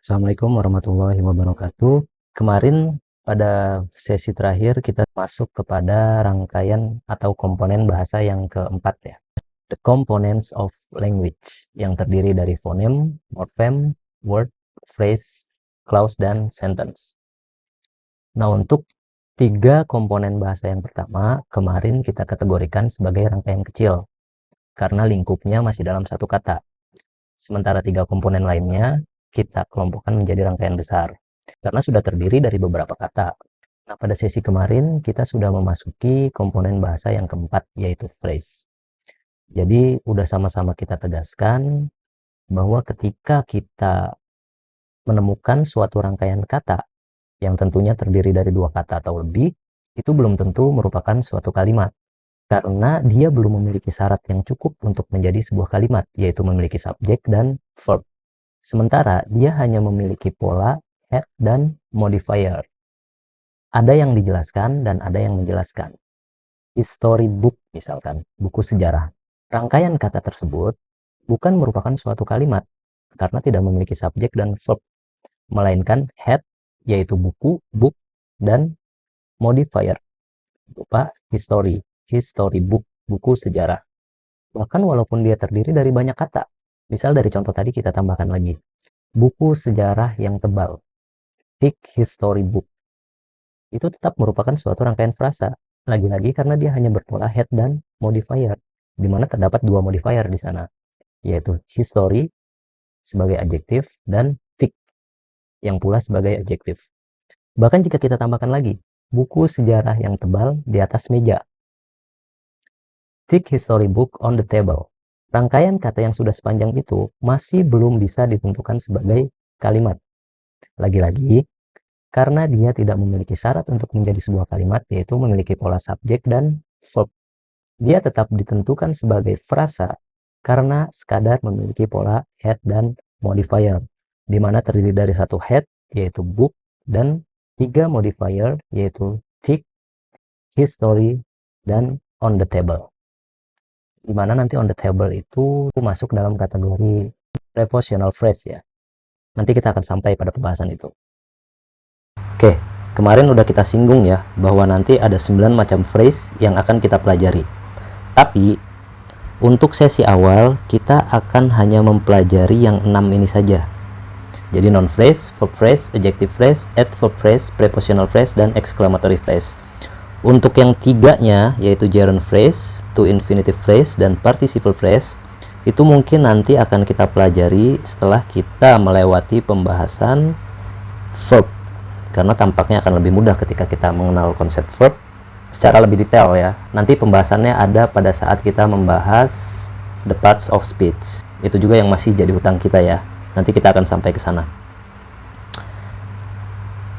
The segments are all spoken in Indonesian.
Assalamualaikum warahmatullahi wabarakatuh. Kemarin pada sesi terakhir kita masuk kepada rangkaian atau komponen bahasa yang keempat ya. The components of language yang terdiri dari fonem, morfem, word, phrase, clause, dan sentence. Nah, untuk tiga komponen bahasa yang pertama, kemarin kita kategorikan sebagai rangkaian kecil karena lingkupnya masih dalam satu kata. Sementara tiga komponen lainnya kita kelompokkan menjadi rangkaian besar karena sudah terdiri dari beberapa kata. Nah, pada sesi kemarin kita sudah memasuki komponen bahasa yang keempat, yaitu phrase. Jadi udah sama-sama kita tegaskan bahwa ketika kita menemukan suatu rangkaian kata yang tentunya terdiri dari dua kata atau lebih, itu belum tentu merupakan suatu kalimat karena dia belum memiliki syarat yang cukup untuk menjadi sebuah kalimat, yaitu memiliki subjek dan verb. Sementara dia hanya memiliki pola, head, dan modifier. Ada yang dijelaskan dan ada yang menjelaskan. History book misalkan, buku sejarah. Rangkaian kata tersebut bukan merupakan suatu kalimat karena tidak memiliki subjek dan verb, melainkan head, yaitu buku, book, dan modifier, berupa history book, buku sejarah. Bahkan walaupun dia terdiri dari banyak kata, misal dari contoh tadi kita tambahkan lagi, buku sejarah yang tebal, thick history book, itu tetap merupakan suatu rangkaian frasa, lagi-lagi karena dia hanya berpola head dan modifier, di mana terdapat dua modifier di sana, yaitu history sebagai adjektif dan thick yang pula sebagai adjektif. Bahkan jika kita tambahkan lagi, buku sejarah yang tebal di atas meja, thick history book on the table. Rangkaian kata yang sudah sepanjang itu masih belum bisa ditentukan sebagai kalimat. Lagi-lagi, karena dia tidak memiliki syarat untuk menjadi sebuah kalimat, yaitu memiliki pola subjek dan verb. Dia tetap ditentukan sebagai frasa karena sekadar memiliki pola head dan modifier, di mana terdiri dari satu head, yaitu book, dan tiga modifier, yaitu thick, history, dan on the table. Dimana nanti on the table itu masuk dalam kategori prepositional phrase ya. Nanti kita akan sampai pada pembahasan itu. Oke, kemarin udah kita singgung ya, bahwa nanti ada 9 macam phrase yang akan kita pelajari. Tapi, untuk sesi awal, kita akan hanya mempelajari yang 6 ini saja. Jadi noun phrase, verb phrase, adjective phrase, adverb phrase, prepositional phrase, dan exclamatory phrase. Untuk yang tiganya, yaitu gerund phrase, to infinitive phrase, dan participle phrase, itu mungkin nanti akan kita pelajari setelah kita melewati pembahasan verb. Karena tampaknya akan lebih mudah ketika kita mengenal konsep verb secara lebih detail ya. Nanti pembahasannya ada pada saat kita membahas the parts of speech. Itu juga yang masih jadi hutang kita ya. Nanti kita akan sampai ke sana.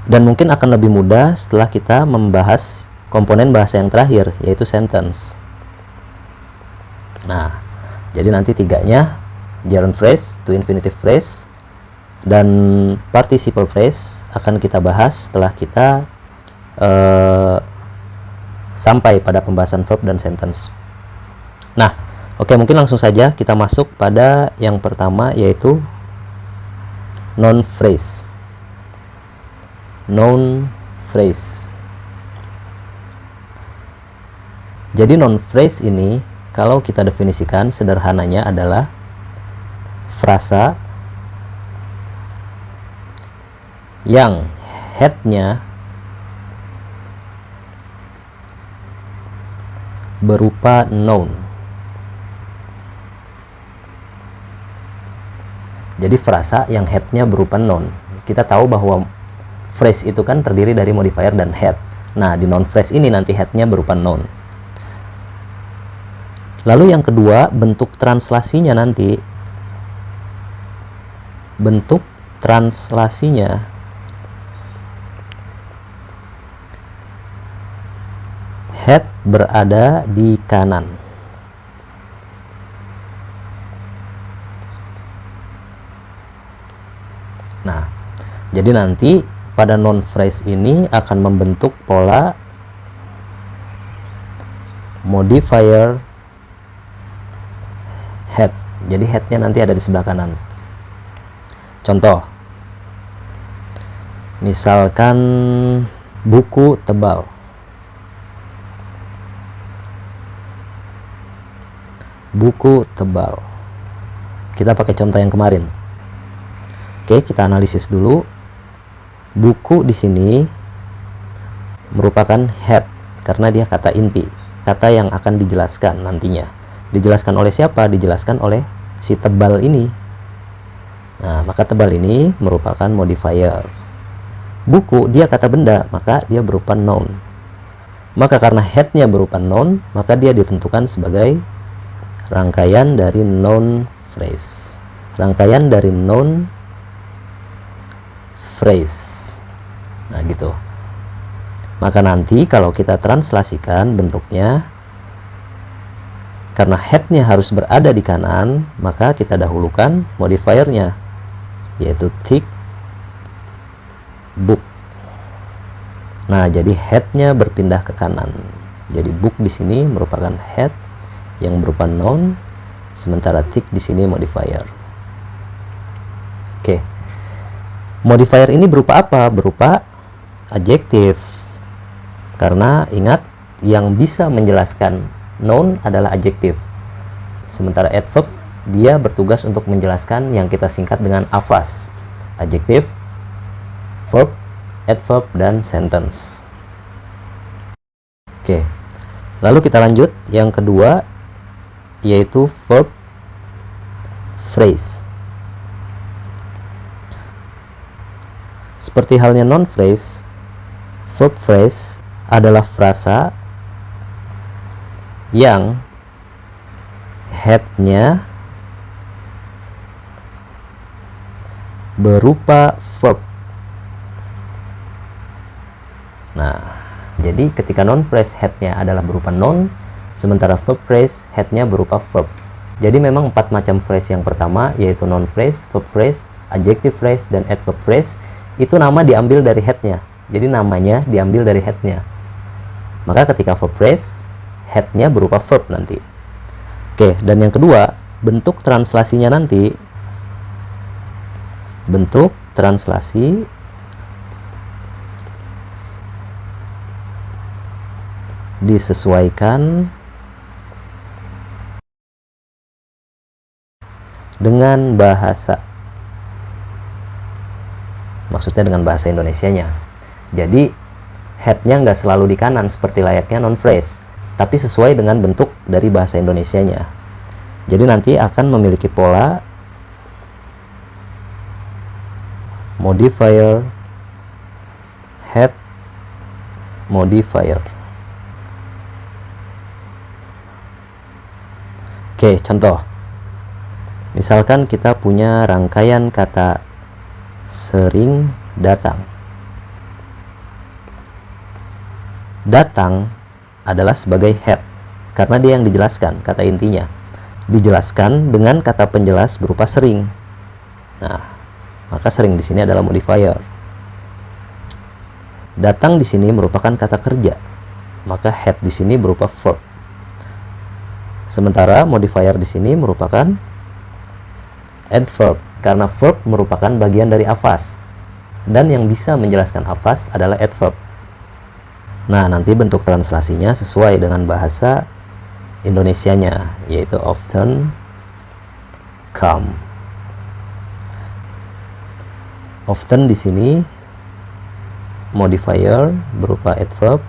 Dan mungkin akan lebih mudah setelah kita membahas komponen bahasa yang terakhir, yaitu sentence. Nah, jadi nanti tiganya, gerund phrase, to infinitive phrase, dan participle phrase akan kita bahas setelah kita sampai pada pembahasan verb dan sentence. Nah, oke, mungkin langsung saja kita masuk pada yang pertama, yaitu noun phrase. Noun phrase. Jadi noun phrase ini kalau kita definisikan sederhananya adalah frasa yang headnya berupa noun. Jadi frasa yang headnya berupa noun. Kita tahu bahwa phrase itu kan terdiri dari modifier dan head. Nah, di noun phrase ini nanti headnya berupa noun. Lalu yang kedua, bentuk translasinya nanti. Bentuk translasinya head berada di kanan. Nah, jadi nanti pada noun phrase ini akan membentuk pola modifier head. Jadi headnya nanti ada di sebelah kanan. Contoh, Misalkan buku tebal. Buku tebal. Kita pakai contoh yang kemarin. Oke, kita analisis dulu. Buku di sini merupakan head karena dia kata inti, kata yang akan dijelaskan nantinya. Dijelaskan oleh siapa? Dijelaskan oleh si tebal ini. Nah, maka tebal ini merupakan modifier. Buku dia kata benda, maka dia berupa noun. Maka karena headnya berupa noun, maka dia ditentukan sebagai rangkaian dari noun phrase. Rangkaian dari noun phrase. Nah, gitu. Maka nanti kalau kita translasikan bentuknya, karena headnya harus berada di kanan, maka kita dahulukan modifiernya, yaitu thick book. Nah, jadi headnya berpindah ke kanan. Jadi book di sini merupakan head yang berupa noun, sementara thick di sini modifier. Oke. Modifier ini berupa apa? Berupa adjektif. Karena ingat, yang bisa menjelaskan noun adalah adjektif. Sementara adverb dia bertugas untuk menjelaskan yang kita singkat dengan AFAS. Adjektif, verb, adverb, dan sentence. Oke. Lalu kita lanjut yang kedua, yaitu verb phrase. Seperti halnya noun phrase, verb phrase adalah frasa yang headnya berupa verb. Nah, jadi ketika noun phrase headnya adalah berupa noun, sementara verb phrase headnya berupa verb. Jadi memang 4 macam phrase yang pertama, yaitu noun phrase, verb phrase, adjective phrase, dan adverb phrase, itu nama diambil dari headnya. Jadi namanya diambil dari headnya. Maka ketika verb phrase, headnya berupa verb nanti. Oke, dan yang kedua, bentuk translasinya nanti. Bentuk translasi disesuaikan dengan bahasa. Maksudnya dengan bahasa Indonesianya. Jadi headnya nggak selalu di kanan seperti layaknya noun phrase, tapi sesuai dengan bentuk dari bahasa Indonesianya. Jadi nanti akan memiliki pola modifier, head, modifier. Oke, contoh. Misalkan kita punya rangkaian kata sering datang. Datang adalah sebagai head karena dia yang dijelaskan, kata intinya. Dijelaskan dengan kata penjelas berupa sering. Nah, maka sering di sini adalah modifier. Datang di sini merupakan kata kerja, maka head di sini berupa verb. Sementara modifier di sini merupakan adverb karena verb merupakan bagian dari AFAS, dan yang bisa menjelaskan AFAS adalah adverb. Nah, nanti bentuk translasinya sesuai dengan bahasa Indonesianya, yaitu often, come. Often di sini modifier berupa adverb,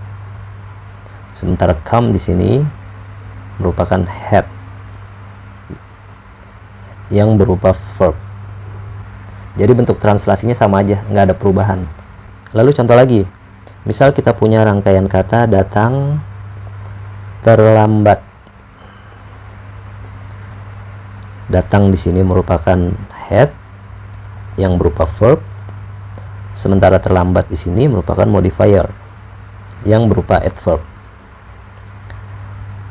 sementara come di sini merupakan head yang berupa verb. Jadi bentuk translasinya sama aja, nggak ada perubahan. Lalu contoh lagi, misal kita punya rangkaian kata datang terlambat. Datang di sini merupakan head yang berupa verb, sementara terlambat di sini merupakan modifier yang berupa adverb.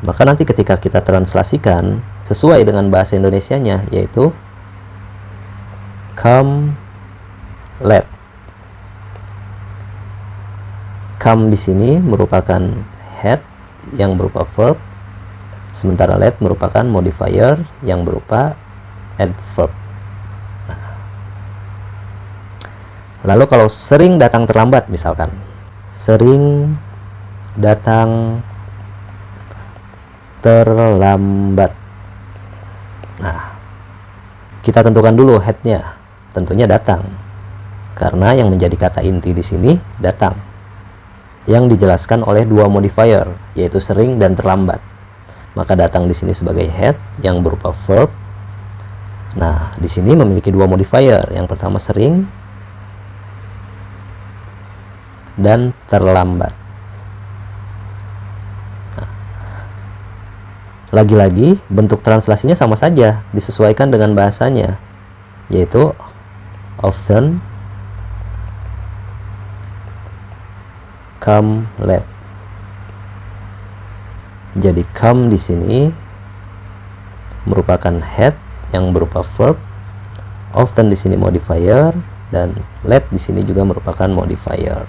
Maka nanti ketika kita translasikan sesuai dengan bahasa Indonesianya, yaitu come late. Come di sini merupakan head yang berupa verb, sementara late merupakan modifier yang berupa adverb. Nah, Lalu kalau sering datang terlambat, misalkan sering datang terlambat. Nah, kita tentukan dulu headnya, tentunya datang, karena yang menjadi kata inti di sini datang, yang dijelaskan oleh dua modifier, yaitu sering dan terlambat. Maka datang di sini sebagai head yang berupa verb. Nah, di sini memiliki dua modifier, yang pertama sering dan terlambat. Lagi-lagi bentuk translasinya sama saja, disesuaikan dengan bahasanya, yaitu often, come late. Jadi come di sini merupakan head yang berupa verb, often di sini modifier, dan late di sini juga merupakan modifier.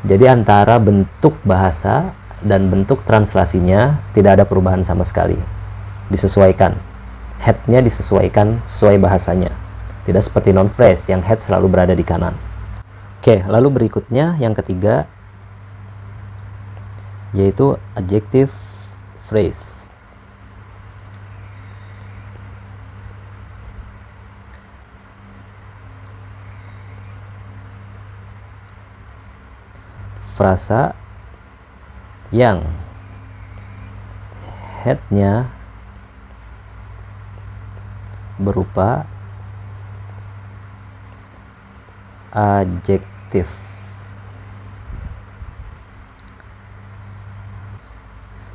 Jadi antara bentuk bahasa dan bentuk translasinya tidak ada perubahan sama sekali. Disesuaikan. Headnya disesuaikan sesuai bahasanya. Tidak seperti non-phrase yang head selalu berada di kanan. Oke, lalu berikutnya yang ketiga, yaitu adjective phrase. Frasa yang headnya berupa adjektif,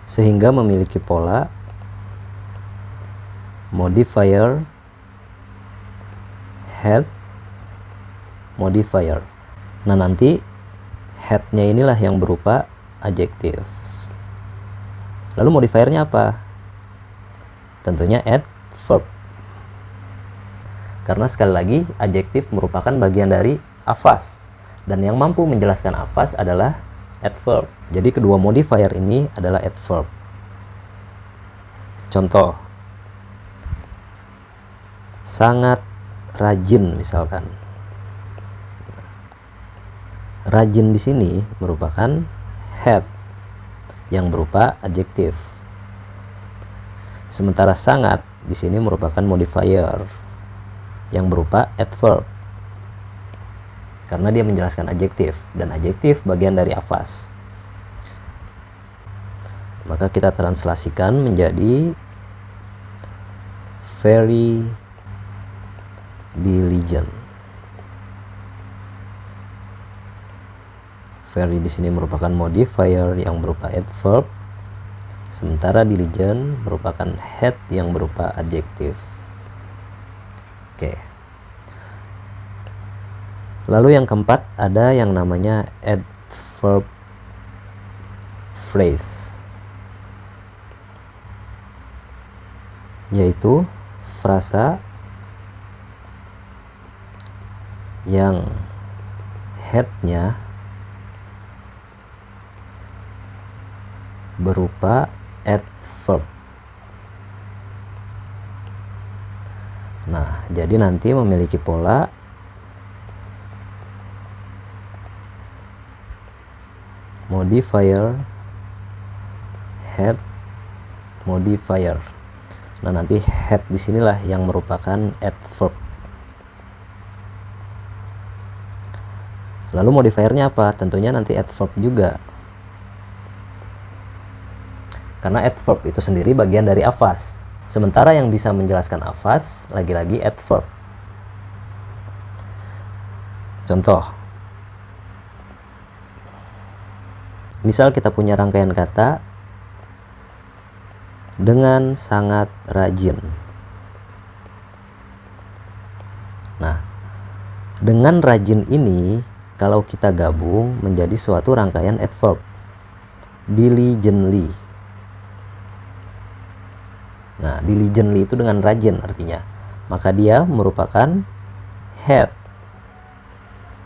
sehingga memiliki pola modifier, head, modifier. Nah, nanti headnya inilah yang berupa adjektif. Lalu modifiernya apa? Tentunya adverb. Karena sekali lagi adjektif merupakan bagian dari afas, dan yang mampu menjelaskan afas adalah adverb. Jadi kedua modifier ini adalah adverb. Contoh, sangat rajin misalkan. Rajin di sini merupakan head yang berupa adjektif. Sementara sangat di sini merupakan modifier yang berupa adverb. Karena dia menjelaskan adjektif, dan adjektif bagian dari afas. Maka kita translasikan menjadi very diligent. Very di sini merupakan modifier yang berupa adverb, sementara diligent merupakan head yang berupa adjektif. Oke. Lalu yang keempat ada yang namanya adverb phrase, yaitu frasa yang headnya berupa adverb. Nah, jadi nanti memiliki pola modifier, head, modifier. Nah, nanti head di sinilah yang merupakan adverb. Lalu modifiernya apa? Tentunya nanti adverb juga. Karena adverb itu sendiri bagian dari afas. Sementara yang bisa menjelaskan afas lagi-lagi adverb. Contoh, misal kita punya rangkaian kata dengan sangat rajin. Nah, dengan rajin ini kalau kita gabung menjadi suatu rangkaian adverb. Diligently. Nah, diligently itu dengan rajin artinya. Maka dia merupakan head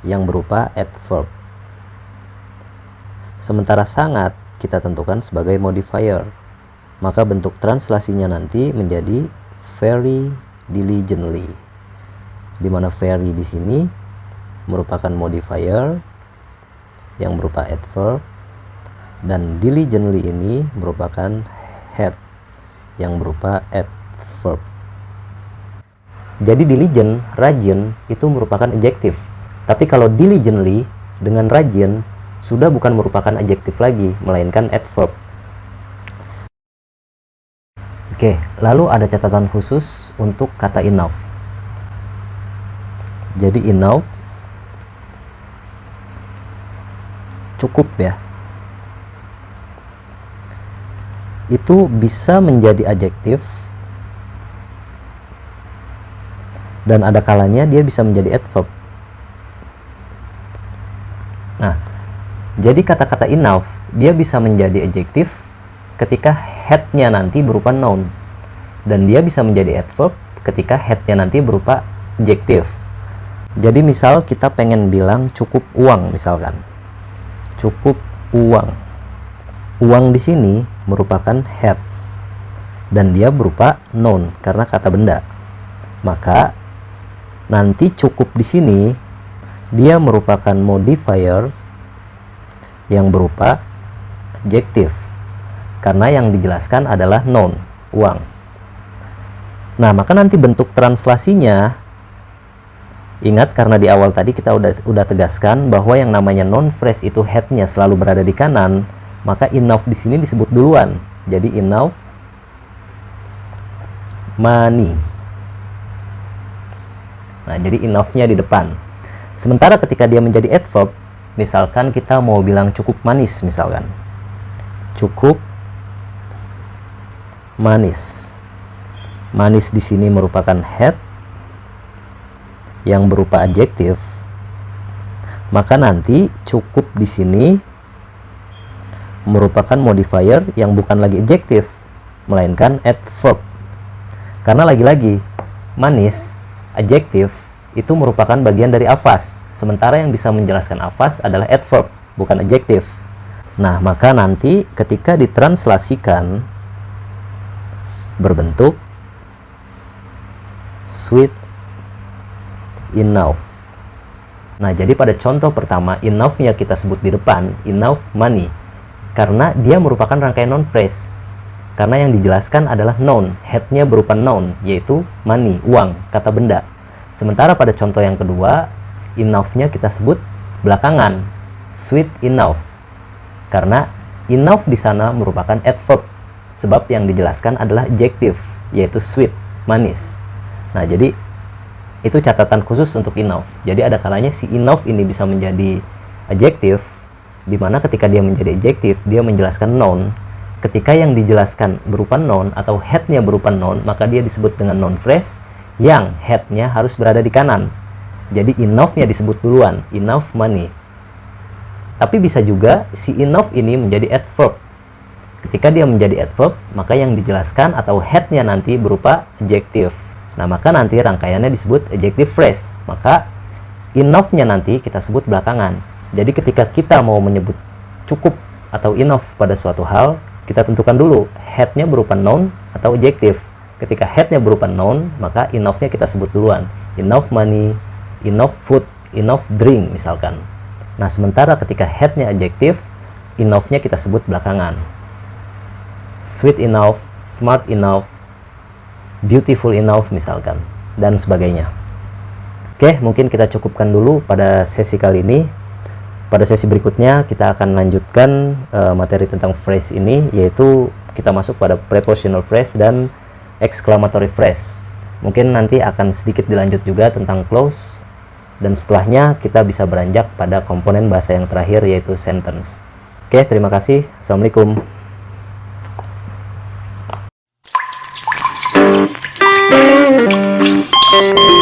yang berupa adverb. Sementara sangat kita tentukan sebagai modifier. Maka bentuk translasinya nanti menjadi very diligently. Di mana very di sini merupakan modifier yang berupa adverb, dan diligently ini merupakan head yang berupa adverb. Jadi diligent, rajin itu merupakan adjektif. Tapi kalau diligently dengan rajin sudah bukan merupakan adjektif lagi, melainkan adverb. Oke, lalu ada catatan khusus untuk kata enough. Jadi enough cukup ya. Itu bisa menjadi adjektif dan ada kalanya dia bisa menjadi adverb. Nah, jadi kata-kata enough dia bisa menjadi adjektif ketika head-nya nanti berupa noun, dan dia bisa menjadi adverb ketika head-nya nanti berupa adjektif. Jadi misal kita pengen bilang cukup uang misalkan. Cukup uang. Uang di sini merupakan head dan dia berupa noun karena kata benda. Maka nanti cukup di sini dia merupakan modifier yang berupa adjektif karena yang dijelaskan adalah noun, uang. Nah, maka nanti bentuk translasinya, ingat karena di awal tadi kita udah tegaskan bahwa yang namanya noun phrase itu head-nya selalu berada di kanan, maka enough di sini disebut duluan. Jadi enough money. Nah, jadi enough-nya di depan. Sementara ketika dia menjadi adverb, misalkan kita mau bilang cukup manis misalkan. Cukup manis. Manis di sini merupakan head yang berupa adjektif. Maka nanti cukup di sini merupakan modifier yang bukan lagi adjektif, melainkan adverb. Karena lagi-lagi manis, adjektif itu merupakan bagian dari afas, sementara yang bisa menjelaskan afas adalah adverb, bukan adjektif. Nah, maka nanti ketika ditranslasikan berbentuk sweet enough. Nah, jadi pada contoh pertama enough-nya kita sebut di depan enough money karena dia merupakan rangkaian noun phrase. Karena yang dijelaskan adalah noun, head-nya berupa noun, yaitu money, uang, kata benda. Sementara pada contoh yang kedua, enough-nya kita sebut belakangan, sweet enough. Karena enough di sana merupakan adverb, sebab yang dijelaskan adalah adjektif, yaitu sweet, manis. Nah, jadi itu catatan khusus untuk enough. Jadi ada kalanya si enough ini bisa menjadi adjektif, di mana ketika dia menjadi adjektif, dia menjelaskan noun. Ketika yang dijelaskan berupa noun atau head-nya berupa noun, maka dia disebut dengan noun phrase yang head-nya harus berada di kanan. Jadi enough-nya disebut duluan, enough money. Tapi bisa juga si enough ini menjadi adverb. Ketika dia menjadi adverb, maka yang dijelaskan atau head-nya nanti berupa adjektif. Nah, maka nanti rangkaiannya disebut adjective phrase. Maka enough-nya nanti kita sebut belakangan. Jadi ketika kita mau menyebut cukup atau enough pada suatu hal, kita tentukan dulu head-nya berupa noun atau adjektif. Ketika head-nya berupa noun, maka enough-nya kita sebut duluan. Enough money, enough food, enough drink misalkan. Nah, sementara ketika head-nya adjektif, enough-nya kita sebut belakangan. Sweet enough, smart enough, beautiful enough misalkan, dan sebagainya. Oke, mungkin kita cukupkan dulu pada sesi kali ini. Pada sesi berikutnya kita akan lanjutkan materi tentang phrase ini, yaitu kita masuk pada prepositional phrase dan exclamatory phrase. Mungkin nanti akan sedikit dilanjut juga tentang clause, dan setelahnya kita bisa beranjak pada komponen bahasa yang terakhir, yaitu sentence. Oke, terima kasih. Assalamualaikum. Thank you.